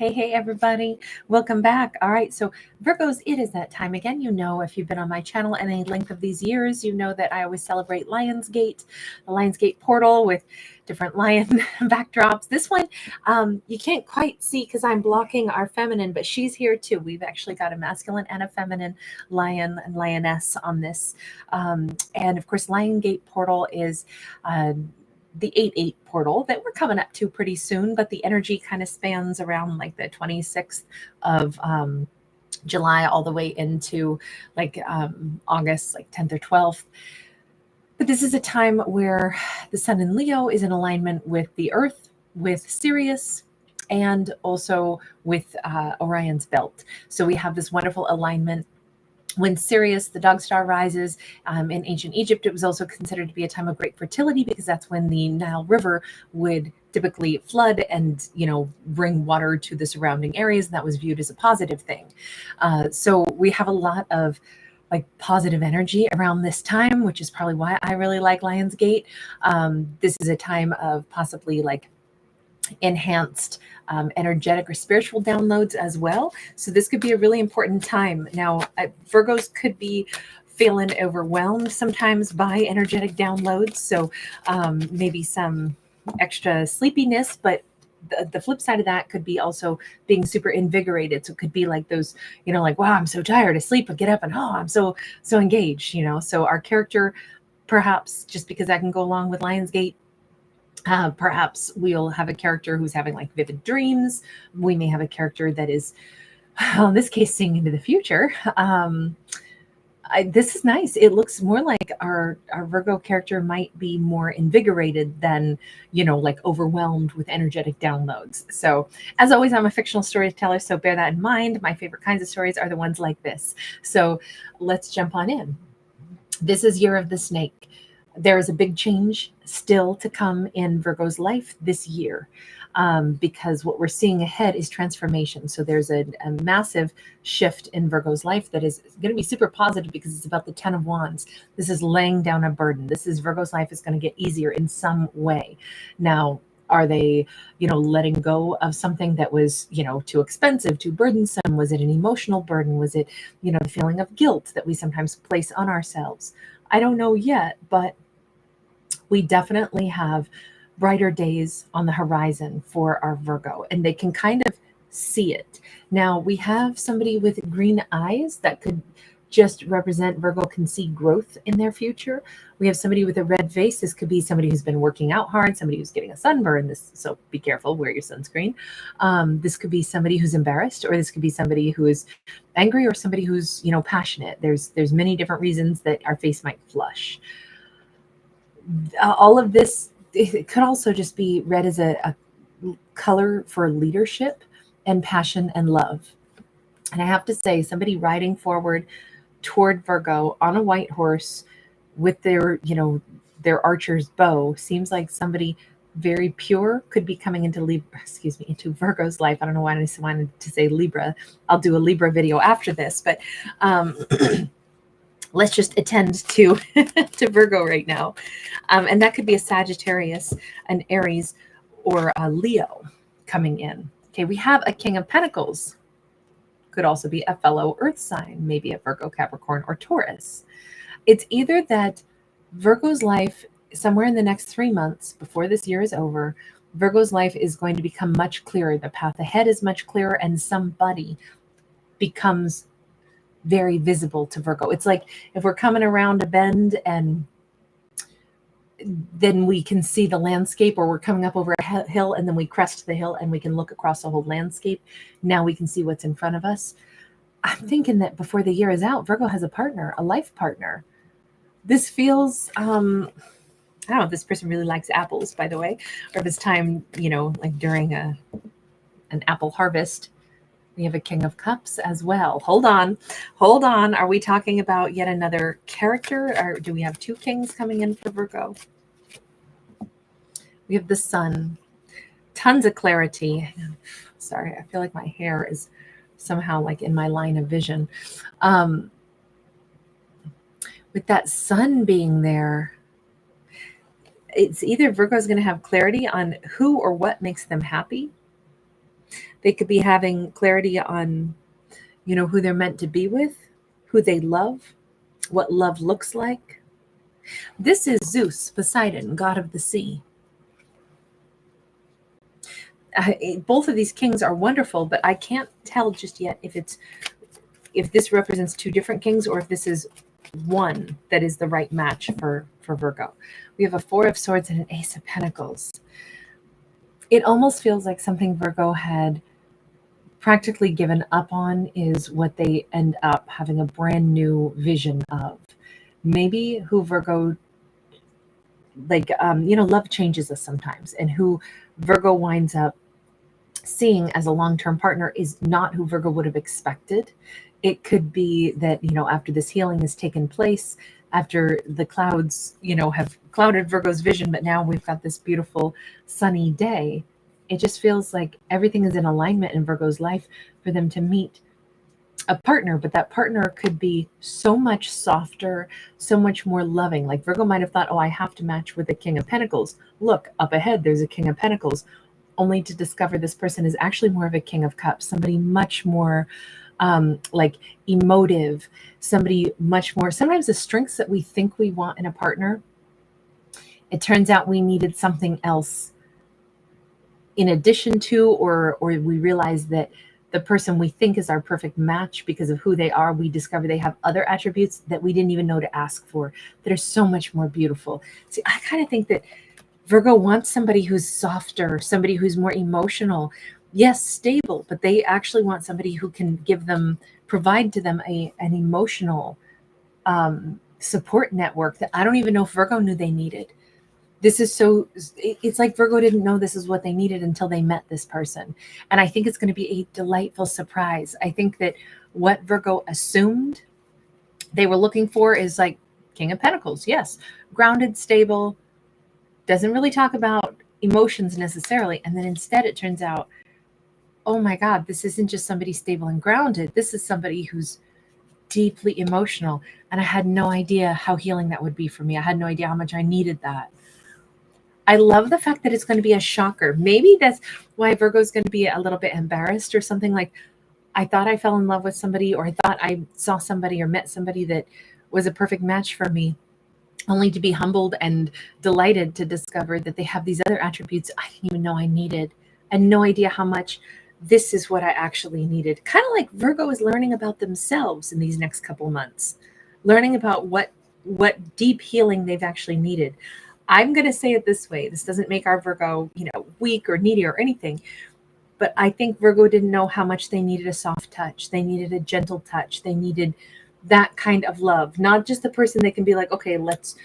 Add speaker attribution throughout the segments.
Speaker 1: Hey, everybody. Welcome back. All right. So, Virgos, it is that time again. You know, if you've been on my channel any length of these years, you know that I always celebrate Lionsgate, the Lionsgate portal with different lion backdrops. This one, you can't quite see because I'm blocking our feminine, but she's here too. We've actually got a masculine and a feminine lion and lioness on this. And of course, Lionsgate portal is. The 8-8 portal that we're coming up to pretty soon, but the energy kind of spans around like the 26th of July all the way into like August, like 10th or 12th. But this is a time where the sun in Leo is in alignment with the earth, with Sirius, and also with Orion's belt. So we have this wonderful alignment. When Sirius, the dog star, rises in ancient Egypt, it was also considered to be a time of great fertility because that's when the Nile River would typically flood and, bring water to the surrounding areas. And that was viewed as a positive thing. So we have a lot of like positive energy around this time, which is probably why I really like Lionsgate. This is a time of possibly like enhanced energetic or spiritual downloads as well. So this could be a really important time. Now, Virgos could be feeling overwhelmed sometimes by energetic downloads. So maybe some extra sleepiness, but the flip side of that could be also being super invigorated. So it could be like those, like, wow, I'm so tired of sleep, but get up and I'm so engaged, So our character, perhaps just because I can go along with Lionsgate, perhaps we'll have a character who's having like vivid dreams. We may have a character that is, in this case, seeing into the future. This is nice. It looks more like our Virgo character might be more invigorated than, like overwhelmed with energetic downloads. So as always, I'm a fictional storyteller, so bear that in mind. My favorite kinds of stories are the ones like this. So let's jump on in. This is Year of the Snake. There is a big change still to come in Virgo's life this year, because what we're seeing ahead is transformation. So there's a massive shift in Virgo's life that is going to be super positive because it's about the 10 of Wands. This is laying down a burden. This is Virgo's life is going to get easier in some way. Now, are they, letting go of something that was, too expensive, too burdensome? Was it an emotional burden? Was it, the feeling of guilt that we sometimes place on ourselves? I don't know yet, but we definitely have brighter days on the horizon for our Virgo, and they can kind of see it. Now, we have somebody with green eyes that could just represent Virgo can see growth in their future. We have somebody with a red face. This could be somebody who's been working out hard, somebody who's getting a sunburn. So be careful, wear your sunscreen. This could be somebody who's embarrassed, or this could be somebody who is angry, or somebody who's, passionate. There's many different reasons that our face might flush. All of this, it could also just be read as a color for leadership and passion and love. And I have to say, somebody riding forward toward Virgo on a white horse with their, their archer's bow seems like somebody very pure could be coming into into Virgo's life. I don't know why I just wanted to say Libra. I'll do a Libra video after this, but let's just attend to to Virgo right now. And that could be a Sagittarius, an Aries, or a Leo coming in. Okay, we have a King of Pentacles. Could also be a fellow earth sign, maybe a Virgo, Capricorn, or Taurus. It's either that Virgo's life, somewhere in the next 3 months before this year is over, Virgo's life is going to become much clearer. The path ahead is much clearer, and somebody becomes very visible to Virgo. It's like if we're coming around a bend and then we can see the landscape, or we're coming up over a hill and then we crest the hill and we can look across the whole landscape. Now we can see what's in front of us. I'm thinking that before the year is out, Virgo has a partner, a life partner. This feels, I don't know if this person really likes apples, by the way, or if it's time, like during an apple harvest. We have a King of Cups as well. Hold on. Are we talking about yet another character, or do we have two kings coming in for Virgo? We have the Sun. Tons of clarity. Sorry, I feel like my hair is somehow like in my line of vision. With that Sun being there, it's either Virgo is going to have clarity on who or what makes them happy, They could be having clarity on, who they're meant to be with, who they love, what love looks like. This is Zeus, Poseidon, god of the sea. Both of these kings are wonderful, but I can't tell just yet if this represents two different kings or if this is one that is the right match for Virgo. We have a Four of Swords and an Ace of Pentacles. It almost feels like something Virgo had practically given up on is what they end up having a brand new vision of. Maybe who Virgo, love changes us sometimes, and who Virgo winds up seeing as a long-term partner is not who Virgo would have expected. It could be that, after this healing has taken place, after the clouds, have clouded Virgo's vision, but now we've got this beautiful sunny day. It just feels like everything is in alignment in Virgo's life for them to meet a partner, but that partner could be so much softer, so much more loving. Like Virgo might have thought, oh, I have to match with the King of Pentacles. Look, up ahead, there's a King of Pentacles, only to discover this person is actually more of a King of Cups, somebody much more emotive, somebody much more, sometimes the strengths that we think we want in a partner, it turns out we needed something else in addition to, or we realize that the person we think is our perfect match because of who they are, we discover they have other attributes that we didn't even know to ask for that are so much more beautiful. See, I kind of think that Virgo wants somebody who's softer, somebody who's more emotional, yes, stable, but they actually want somebody who can provide to them an emotional support network that I don't even know if Virgo knew they needed. It's like Virgo didn't know this is what they needed until they met this person. And I think it's going to be a delightful surprise. I think that what Virgo assumed they were looking for is like King of Pentacles. Yes, grounded, stable, doesn't really talk about emotions necessarily. And then instead it turns out, oh my God, this isn't just somebody stable and grounded. This is somebody who's deeply emotional. And I had no idea how healing that would be for me. I had no idea how much I needed that. I love the fact that it's going to be a shocker. Maybe that's why Virgo's going to be a little bit embarrassed or something, like, I thought I fell in love with somebody, or I thought I saw somebody or met somebody that was a perfect match for me, only to be humbled and delighted to discover that they have these other attributes I didn't even know I needed. I had no idea how much this is what I actually needed. Kind of like Virgo is learning about themselves in these next couple months, learning about what deep healing they've actually needed. I'm going to say it this way. This doesn't make our Virgo, weak or needy or anything. But I think Virgo didn't know how much they needed a soft touch. They needed a gentle touch. They needed that kind of love, not just the person that can be like, okay, let's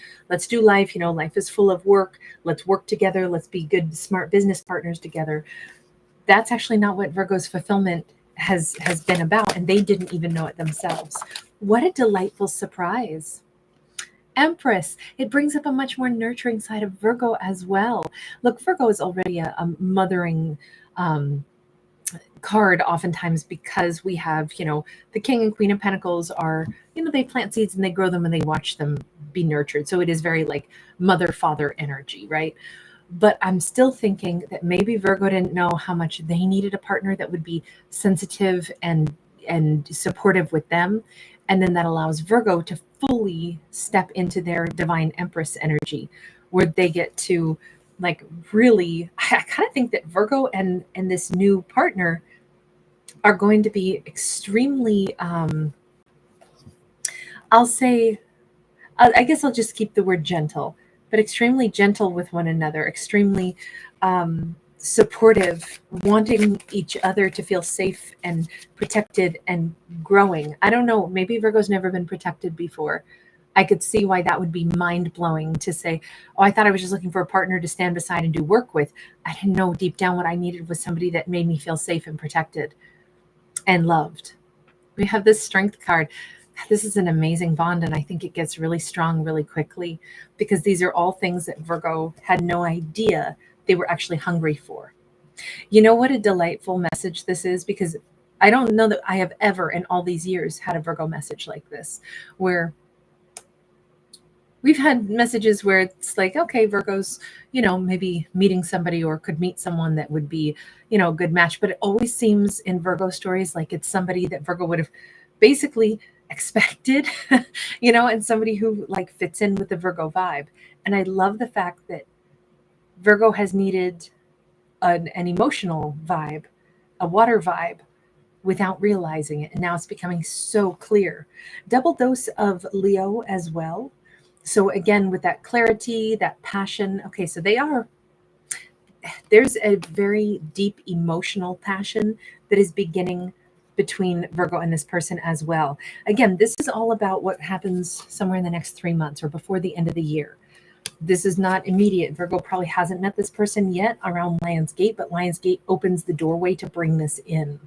Speaker 1: do life. Life is full of work. Let's work together. Let's be good, smart business partners together. That's actually not what Virgo's fulfillment has been about. And they didn't even know it themselves. What a delightful surprise. Empress, it brings up a much more nurturing side of Virgo as well. Look, Virgo is already a mothering card oftentimes because we have, the King and Queen of Pentacles are, they plant seeds and they grow them and they watch them be nurtured. So it is very like mother-father energy, right? But I'm still thinking that maybe Virgo didn't know how much they needed a partner that would be sensitive and supportive with them. And then that allows Virgo to fully step into their divine Empress energy, where they get to like really, I kind of think that Virgo and this new partner are going to be extremely, I guess I'll just keep the word gentle, but extremely gentle with one another, extremely supportive, wanting each other to feel safe and protected and growing. I don't know, maybe Virgo's never been protected before. I could see why that would be mind-blowing to say, oh, I thought I was just looking for a partner to stand beside and do work with. I didn't know deep down what I needed was somebody that made me feel safe and protected and loved. We have this Strength card. This is an amazing bond, and I think it gets really strong really quickly because these are all things that Virgo had no idea they were actually hungry for. You know what a delightful message this is? Because I don't know that I have ever in all these years had a Virgo message like this, where we've had messages where it's like, okay, Virgo's, maybe meeting somebody or could meet someone that would be, a good match. But it always seems in Virgo stories like it's somebody that Virgo would have basically expected, and somebody who like fits in with the Virgo vibe. And I love the fact that Virgo has needed an emotional vibe, a water vibe, without realizing it. And now it's becoming so clear. Double dose of Leo as well. So again, with that clarity, that passion. Okay, so there's a very deep emotional passion that is beginning between Virgo and this person as well. Again, this is all about what happens somewhere in the next 3 months or before the end of the year. This is not immediate. Virgo probably hasn't met this person yet around Lionsgate, but Lionsgate opens the doorway to bring this in.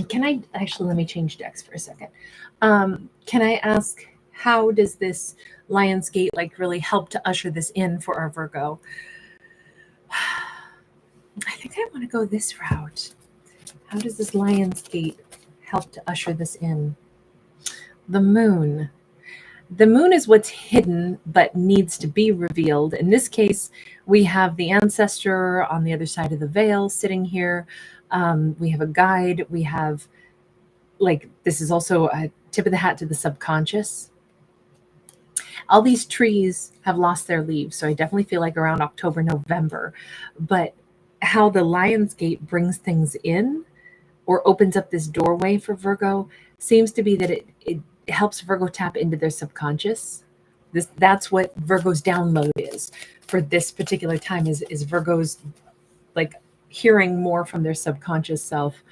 Speaker 1: Can I actually, let me change decks for a second. Can I ask, how does this Lionsgate like really help to usher this in for our Virgo? I think I want to go this route. How does this Lionsgate help to usher this in? The moon. The moon is what's hidden but needs to be revealed. In this case, we have the ancestor on the other side of the veil sitting here. We have a guide. We have, like, this is also a tip of the hat to the subconscious. All these trees have lost their leaves. So I definitely feel like around October, November. But how the Lionsgate brings things in or opens up this doorway for Virgo seems to be that it helps Virgo tap into their subconscious. That's what Virgo's download is for this particular time is Virgo's like hearing more from their subconscious self.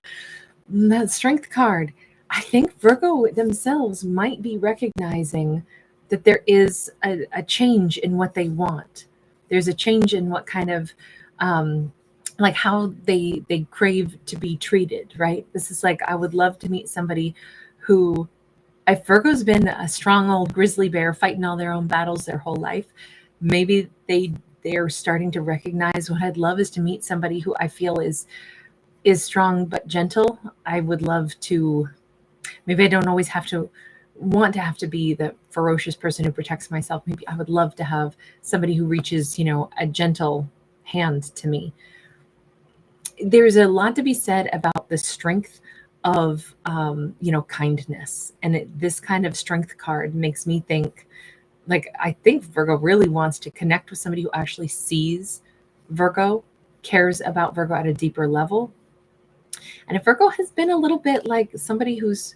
Speaker 1: That strength card, I think Virgo themselves might be recognizing that there is a change in what they want. There's a change in what kind of like how they crave to be treated, right? This is like, I would love to meet somebody who, if Virgo's been a strong old grizzly bear fighting all their own battles their whole life, maybe they're starting to recognize what I'd love is to meet somebody who I feel is strong but gentle. I would love to, maybe I don't always have to be the ferocious person who protects myself. Maybe I would love to have somebody who reaches, a gentle hand to me. There's a lot to be said about the strength of kindness, and this kind of strength card makes me think, like, I think Virgo really wants to connect with somebody who actually sees Virgo, cares about Virgo at a deeper level. And if Virgo has been a little bit like somebody who's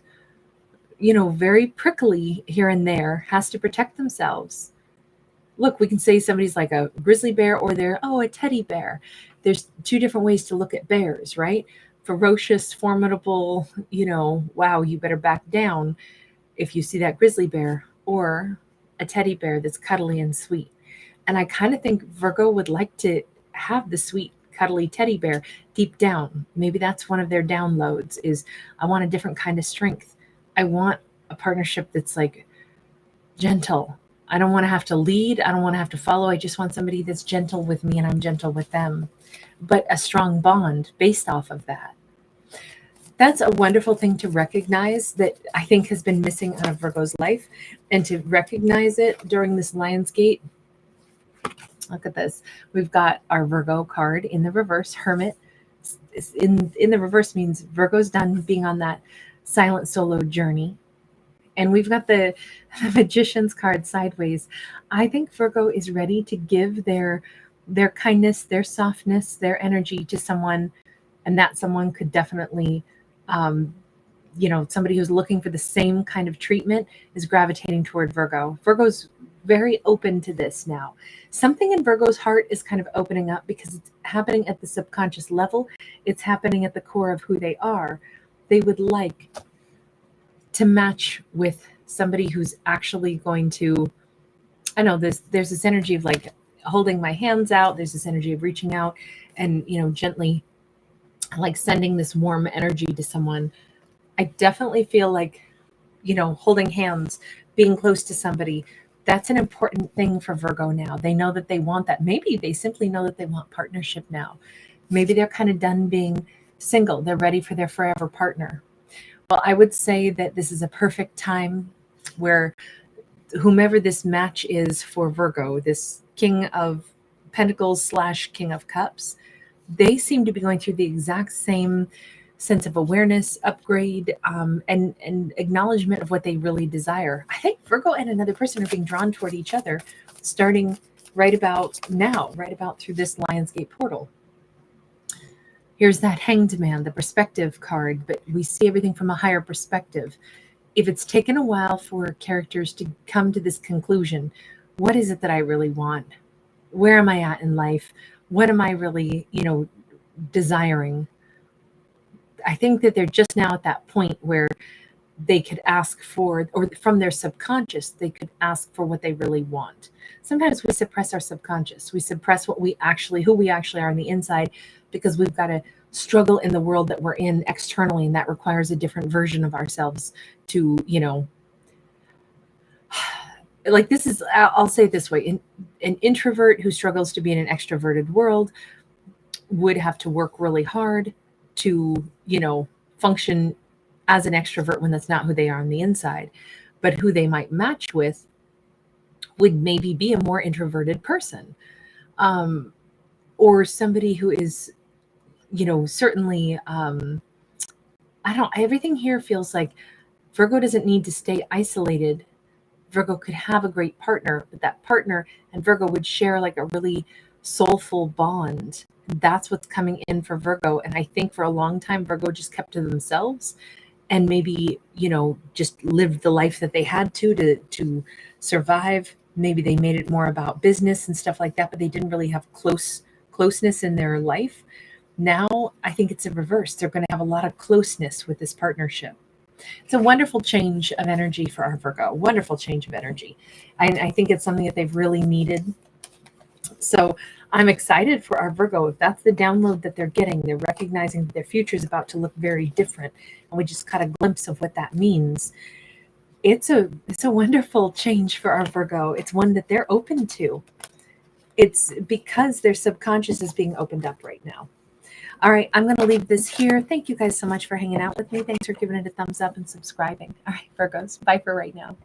Speaker 1: very prickly here and there, has to protect themselves. Look, we can say somebody's like a grizzly bear or they're a teddy bear. There's two different ways to look at bears, right? Ferocious, formidable, wow, you better back down if you see that grizzly bear, or a teddy bear that's cuddly and sweet. And I kind of think Virgo would like to have the sweet, cuddly teddy bear deep down. Maybe that's one of their downloads is, I want a different kind of strength. I want a partnership that's like gentle. I don't want to have to lead. I don't want to have to follow. I just want somebody that's gentle with me and I'm gentle with them, but a strong bond based off of that. That's a wonderful thing to recognize that I think has been missing out of Virgo's life, and to recognize it during this Lionsgate. Look at this. We've got our Virgo card in the reverse, Hermit. In the reverse means Virgo's done being on that silent solo journey. And we've got the Magician's card sideways. I think Virgo is ready to give their kindness, their softness, their energy to someone, and that someone could definitely, somebody who's looking for the same kind of treatment is gravitating toward Virgo. Virgo's very open to this now. Something in Virgo's heart is kind of opening up because it's happening at the subconscious level. It's happening at the core of who they are. They would like to match with somebody who's actually going to, I know there's this energy of like holding my hands out. There's this energy of reaching out and, gently like sending this warm energy to someone. I definitely feel like, holding hands, being close to somebody, that's an important thing for Virgo now. They know that they want that. Maybe they simply know that they want partnership now. Maybe they're kind of done being single. They're ready for their forever partner. Well, I would say that this is a perfect time where whomever this match is for Virgo, this King of Pentacles / King of Cups, they seem to be going through the exact same sense of awareness, upgrade, and acknowledgement of what they really desire. I think Virgo and another person are being drawn toward each other, starting right about now, right about through this Lionsgate portal. Here's that Hanged Man, the perspective card, but we see everything from a higher perspective. If it's taken a while for characters to come to this conclusion, what is it that I really want? Where am I at in life? What am I really, desiring? I think that they're just now at that point where they could ask for, or from their subconscious, they could ask for what they really want. Sometimes we suppress our subconscious. We suppress who we actually are on the inside, because we've got to struggle in the world that we're in externally, and that requires a different version of ourselves to, like this is, I'll say it this way, an introvert who struggles to be in an extroverted world would have to work really hard to, function as an extrovert when that's not who they are on the inside. But who they might match with would maybe be a more introverted person, or somebody who is, certainly, I don't, everything here feels like Virgo doesn't need to stay isolated. Virgo could have a great partner, but that partner and Virgo would share like a really soulful bond. That's what's coming in for Virgo. And I think for a long time, Virgo just kept to themselves and maybe, just lived the life that they had to survive. Maybe they made it more about business and stuff like that, but they didn't really have closeness in their life. Now, I think it's a reverse. They're going to have a lot of closeness with this partnership. It's a wonderful change of energy for our Virgo. Wonderful change of energy. I think it's something that they've really needed. So I'm excited for our Virgo. If that's the download that they're getting, they're recognizing that their future is about to look very different. And we just caught a glimpse of what that means. It's a wonderful change for our Virgo. It's one that they're open to. It's because their subconscious is being opened up right now. All right, I'm going to leave this here. Thank you guys so much for hanging out with me. Thanks for giving it a thumbs up and subscribing. All right, Virgos, bye for right now.